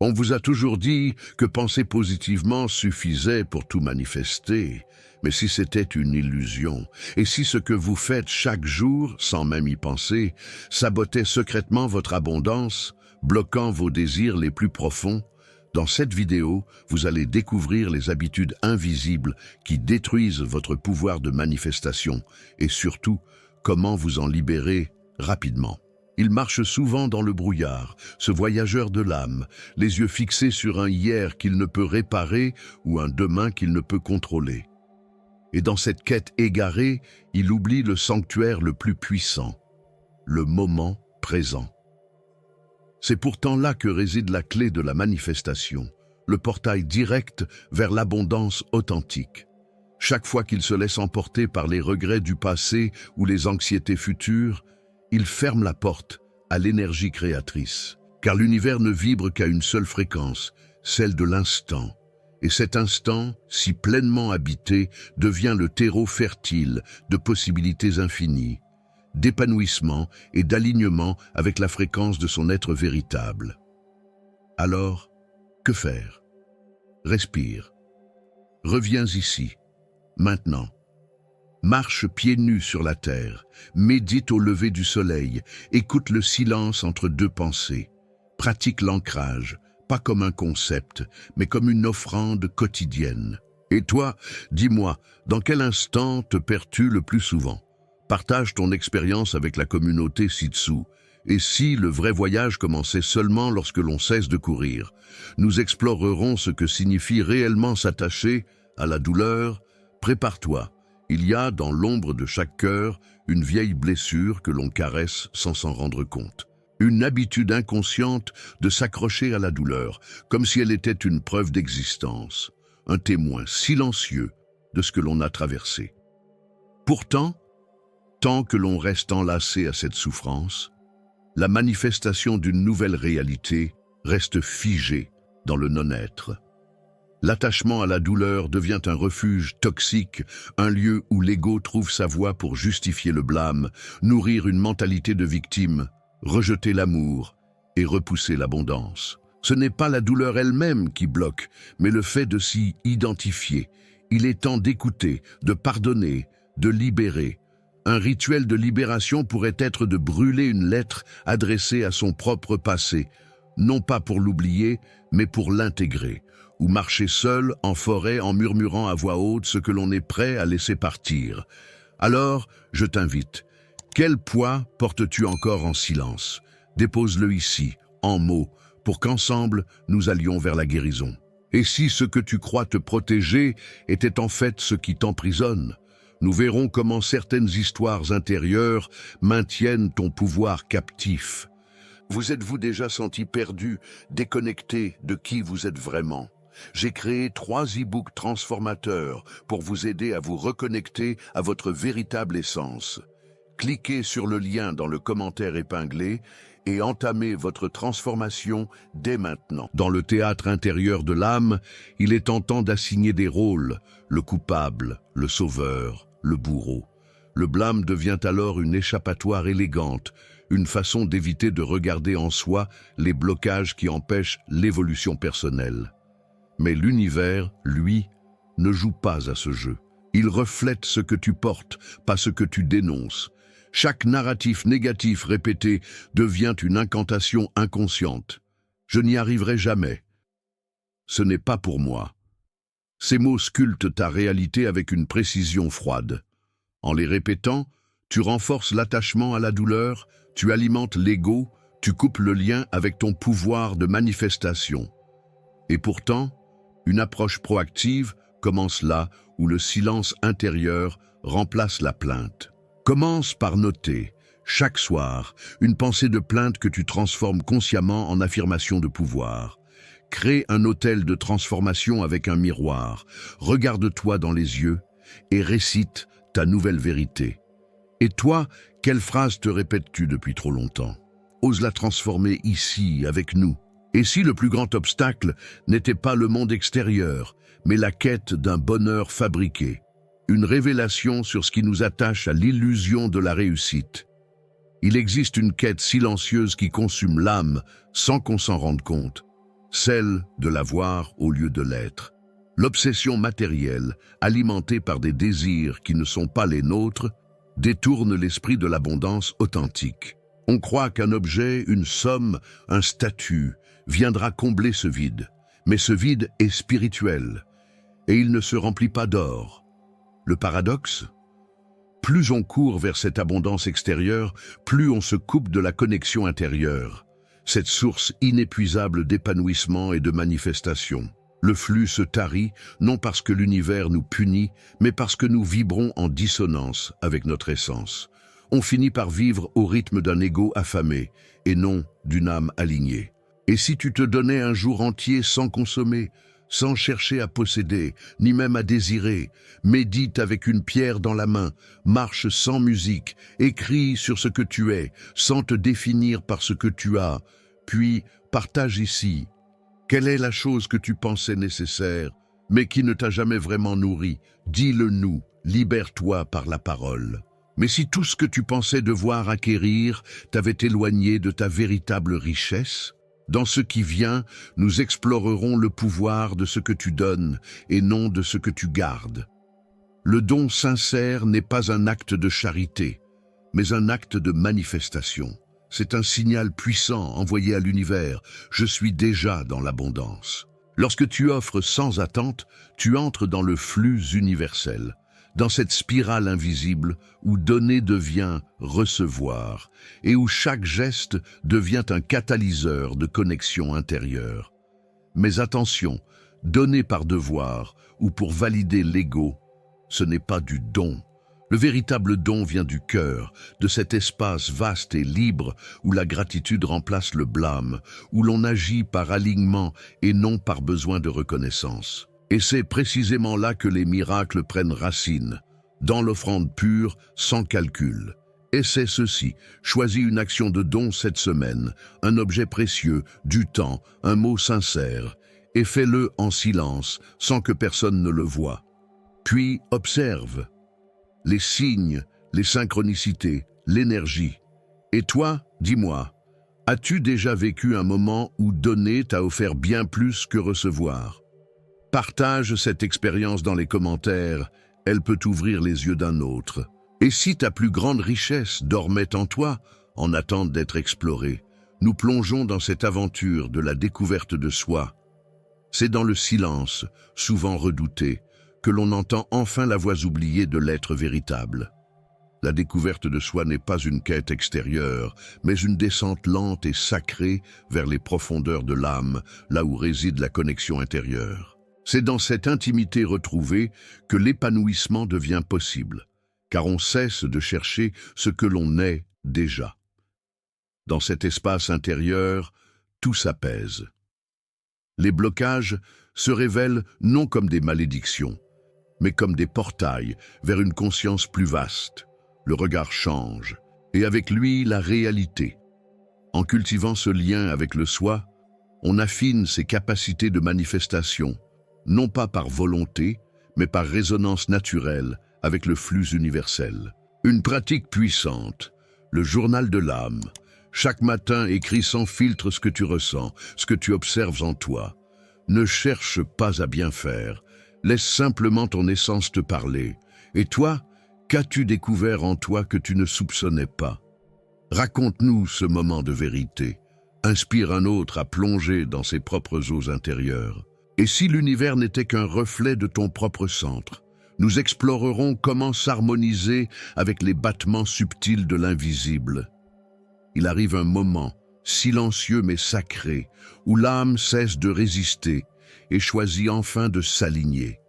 On vous a toujours dit que penser positivement suffisait pour tout manifester, mais si c'était une illusion, et si ce que vous faites chaque jour, sans même y penser, sabotait secrètement votre abondance, bloquant vos désirs les plus profonds, dans cette vidéo, vous allez découvrir les habitudes invisibles qui détruisent votre pouvoir de manifestation et surtout, comment vous en libérer rapidement. Il marche souvent dans le brouillard, ce voyageur de l'âme, les yeux fixés sur un hier qu'il ne peut réparer ou un demain qu'il ne peut contrôler. Et dans cette quête égarée, il oublie le sanctuaire le plus puissant, le moment présent. C'est pourtant là que réside la clé de la manifestation, le portail direct vers l'abondance authentique. Chaque fois qu'il se laisse emporter par les regrets du passé ou les anxiétés futures, il ferme la porte à l'énergie créatrice, car l'univers ne vibre qu'à une seule fréquence, celle de l'instant. Et cet instant, si pleinement habité, devient le terreau fertile de possibilités infinies, d'épanouissement et d'alignement avec la fréquence de son être véritable. Alors, que faire? Respire. Reviens ici, maintenant. Marche pieds nus sur la terre, médite au lever du soleil, écoute le silence entre deux pensées. Pratique l'ancrage, pas comme un concept, mais comme une offrande quotidienne. Et toi, dis-moi, dans quel instant te perds-tu le plus souvent? Partage ton expérience avec la communauté ci-dessous. Et si le vrai voyage commençait seulement lorsque l'on cesse de courir, nous explorerons ce que signifie réellement s'attacher à la douleur. Prépare-toi. Il y a dans l'ombre de chaque cœur une vieille blessure que l'on caresse sans s'en rendre compte. Une habitude inconsciente de s'accrocher à la douleur, comme si elle était une preuve d'existence, un témoin silencieux de ce que l'on a traversé. Pourtant, tant que l'on reste enlacé à cette souffrance, la manifestation d'une nouvelle réalité reste figée dans le non-être. L'attachement à la douleur devient un refuge toxique, un lieu où l'ego trouve sa voie pour justifier le blâme, nourrir une mentalité de victime, rejeter l'amour et repousser l'abondance. Ce n'est pas la douleur elle-même qui bloque, mais le fait de s'y identifier. Il est temps d'écouter, de pardonner, de libérer. Un rituel de libération pourrait être de brûler une lettre adressée à son propre passé, non pas pour l'oublier, mais pour l'intégrer, ou marcher seul en forêt en murmurant à voix haute ce que l'on est prêt à laisser partir. Alors, je t'invite. Quel poids portes-tu encore en silence? Dépose-le ici, en mots, pour qu'ensemble, nous allions vers la guérison. Et si ce que tu crois te protéger était en fait ce qui t'emprisonne? Nous verrons comment certaines histoires intérieures maintiennent ton pouvoir captif. Vous êtes-vous déjà senti perdu, déconnecté de qui vous êtes vraiment? J'ai créé 3 e-books transformateurs pour vous aider à vous reconnecter à votre véritable essence. Cliquez sur le lien dans le commentaire épinglé et entamez votre transformation dès maintenant. Dans le théâtre intérieur de l'âme, il est tentant d'assigner des rôles, le coupable, le sauveur, le bourreau. Le blâme devient alors une échappatoire élégante, une façon d'éviter de regarder en soi les blocages qui empêchent l'évolution personnelle. Mais l'univers, lui, ne joue pas à ce jeu. Il reflète ce que tu portes, pas ce que tu dénonces. Chaque narratif négatif répété devient une incantation inconsciente. Je n'y arriverai jamais. Ce n'est pas pour moi. Ces mots sculptent ta réalité avec une précision froide. En les répétant, tu renforces l'attachement à la douleur, tu alimentes l'ego, tu coupes le lien avec ton pouvoir de manifestation. Et pourtant, une approche proactive commence là où le silence intérieur remplace la plainte. Commence par noter, chaque soir, une pensée de plainte que tu transformes consciemment en affirmation de pouvoir. Crée un hôtel de transformation avec un miroir. Regarde-toi dans les yeux et récite ta nouvelle vérité. Et toi, quelle phrase te répètes-tu depuis trop longtemps? Ose la transformer ici, avec nous. Et si le plus grand obstacle n'était pas le monde extérieur, mais la quête d'un bonheur fabriqué, une révélation sur ce qui nous attache à l'illusion de la réussite. Il existe une quête silencieuse qui consume l'âme sans qu'on s'en rende compte. celle de l'avoir au lieu de l'être. L'obsession matérielle, alimentée par des désirs qui ne sont pas les nôtres, détourne l'esprit de l'abondance authentique. On croit qu'un objet, une somme, un statut viendra combler ce vide. Mais ce vide est spirituel, et il ne se remplit pas d'or. Le paradoxe ? Plus on court vers cette abondance extérieure, plus on se coupe de la connexion intérieure, cette source inépuisable d'épanouissement et de manifestation. Le flux se tarit, non parce que l'univers nous punit, mais parce que nous vibrons en dissonance avec notre essence. On finit par vivre au rythme d'un ego affamé, et non d'une âme alignée. Et si tu te donnais un jour entier sans consommer, sans chercher à posséder, ni même à désirer, médite avec une pierre dans la main, marche sans musique, écris sur ce que tu es, sans te définir par ce que tu as, puis partage ici. Quelle est la chose que tu pensais nécessaire, mais qui ne t'a jamais vraiment nourri? Dis-le nous, libère-toi par la parole. Mais si tout ce que tu pensais devoir acquérir t'avait éloigné de ta véritable richesse, dans ce qui vient, nous explorerons le pouvoir de ce que tu donnes et non de ce que tu gardes. Le don sincère n'est pas un acte de charité, mais un acte de manifestation. C'est un signal puissant envoyé à l'univers. Je suis déjà dans l'abondance. Lorsque tu offres sans attente, tu entres dans le flux universel, dans cette spirale invisible où donner devient recevoir et où chaque geste devient un catalyseur de connexion intérieure. Mais attention, donner par devoir ou pour valider l'ego, ce n'est pas du don. Le véritable don vient du cœur, de cet espace vaste et libre où la gratitude remplace le blâme, où l'on agit par alignement et non par besoin de reconnaissance. Et c'est précisément là que les miracles prennent racine, dans l'offrande pure, sans calcul. Et c'est ceci, choisis une action de don cette semaine, un objet précieux, du temps, un mot sincère, et fais-le en silence, sans que personne ne le voie. Puis observe les signes, les synchronicités, l'énergie. Et toi, dis-moi, as-tu déjà vécu un moment où donner t'a offert bien plus que recevoir? Partage cette expérience dans les commentaires, elle peut ouvrir les yeux d'un autre. Et si ta plus grande richesse dormait en toi, en attente d'être explorée, nous plongeons dans cette aventure de la découverte de soi. C'est dans le silence, souvent redouté, que l'on entend enfin la voix oubliée de l'être véritable. La découverte de soi n'est pas une quête extérieure, mais une descente lente et sacrée vers les profondeurs de l'âme, là où réside la connexion intérieure. C'est dans cette intimité retrouvée que l'épanouissement devient possible, car on cesse de chercher ce que l'on est déjà. Dans cet espace intérieur, tout s'apaise. Les blocages se révèlent non comme des malédictions, mais comme des portails vers une conscience plus vaste. Le regard change, et avec lui la réalité. En cultivant ce lien avec le soi, on affine ses capacités de manifestation, non pas par volonté, mais par résonance naturelle avec le flux universel. Une pratique puissante, le journal de l'âme. Chaque matin, écris sans filtre ce que tu ressens, ce que tu observes en toi. Ne cherche pas à bien faire, laisse simplement ton essence te parler. Et toi, qu'as-tu découvert en toi que tu ne soupçonnais pas? Raconte-nous ce moment de vérité. Inspire un autre à plonger dans ses propres eaux intérieures. Et si l'univers n'était qu'un reflet de ton propre centre, nous explorerons comment s'harmoniser avec les battements subtils de l'invisible. Il arrive un moment, silencieux mais sacré, où l'âme cesse de résister et choisit enfin de s'aligner.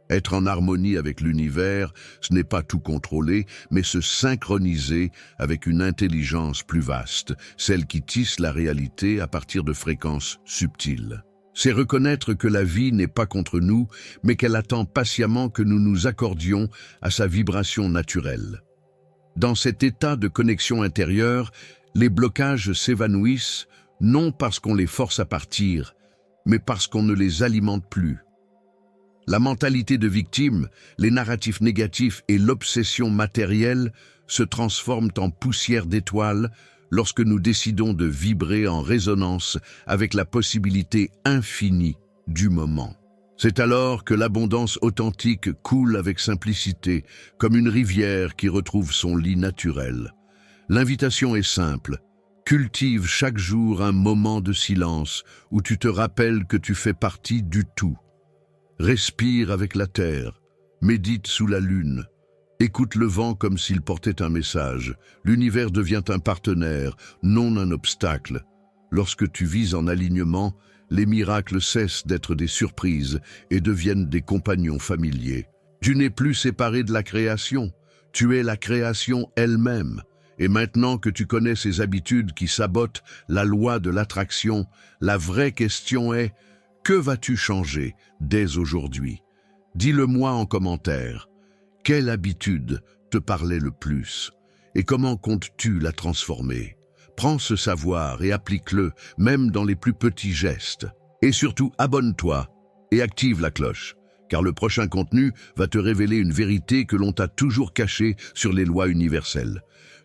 Être en harmonie avec l'univers, ce n'est pas tout contrôler, mais se synchroniser avec une intelligence plus vaste, celle qui tisse la réalité à partir de fréquences subtiles. C'est reconnaître que la vie n'est pas contre nous, mais qu'elle attend patiemment que nous nous accordions à sa vibration naturelle. Dans cet état de connexion intérieure, les blocages s'évanouissent, non parce qu'on les force à partir, mais parce qu'on ne les alimente plus. La mentalité de victime, les narratifs négatifs et l'obsession matérielle se transforment en poussière d'étoiles lorsque nous décidons de vibrer en résonance avec la possibilité infinie du moment. C'est alors que l'abondance authentique coule avec simplicité, comme une rivière qui retrouve son lit naturel. L'invitation est simple. Cultive chaque jour un moment de silence où tu te rappelles que tu fais partie du tout. Respire avec la terre, médite sous la lune, écoute le vent comme s'il portait un message. L'univers devient un partenaire, non un obstacle. Lorsque tu vis en alignement, les miracles cessent d'être des surprises et deviennent des compagnons familiers. Tu n'es plus séparé de la création, tu es la création elle-même. Et maintenant que tu connais ces habitudes qui sabotent la loi de l'attraction, la vraie question est: que vas-tu changer dès aujourd'hui? Dis-le-moi en commentaire. Quelle habitude te parlait le plus? Et comment comptes-tu la transformer? Prends ce savoir et applique-le, même dans les plus petits gestes. Et surtout, abonne-toi et active la cloche, car le prochain contenu va te révéler une vérité que l'on t'a toujours cachée sur les lois universelles.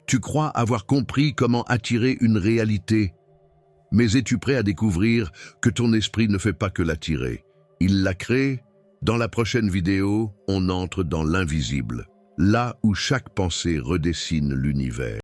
Tu crois avoir compris comment attirer une réalité, mais es-tu prêt à découvrir que ton esprit ne fait pas que l'attirer? Il la crée. Dans la prochaine vidéo, on entre dans l'invisible, là où chaque pensée redessine l'univers.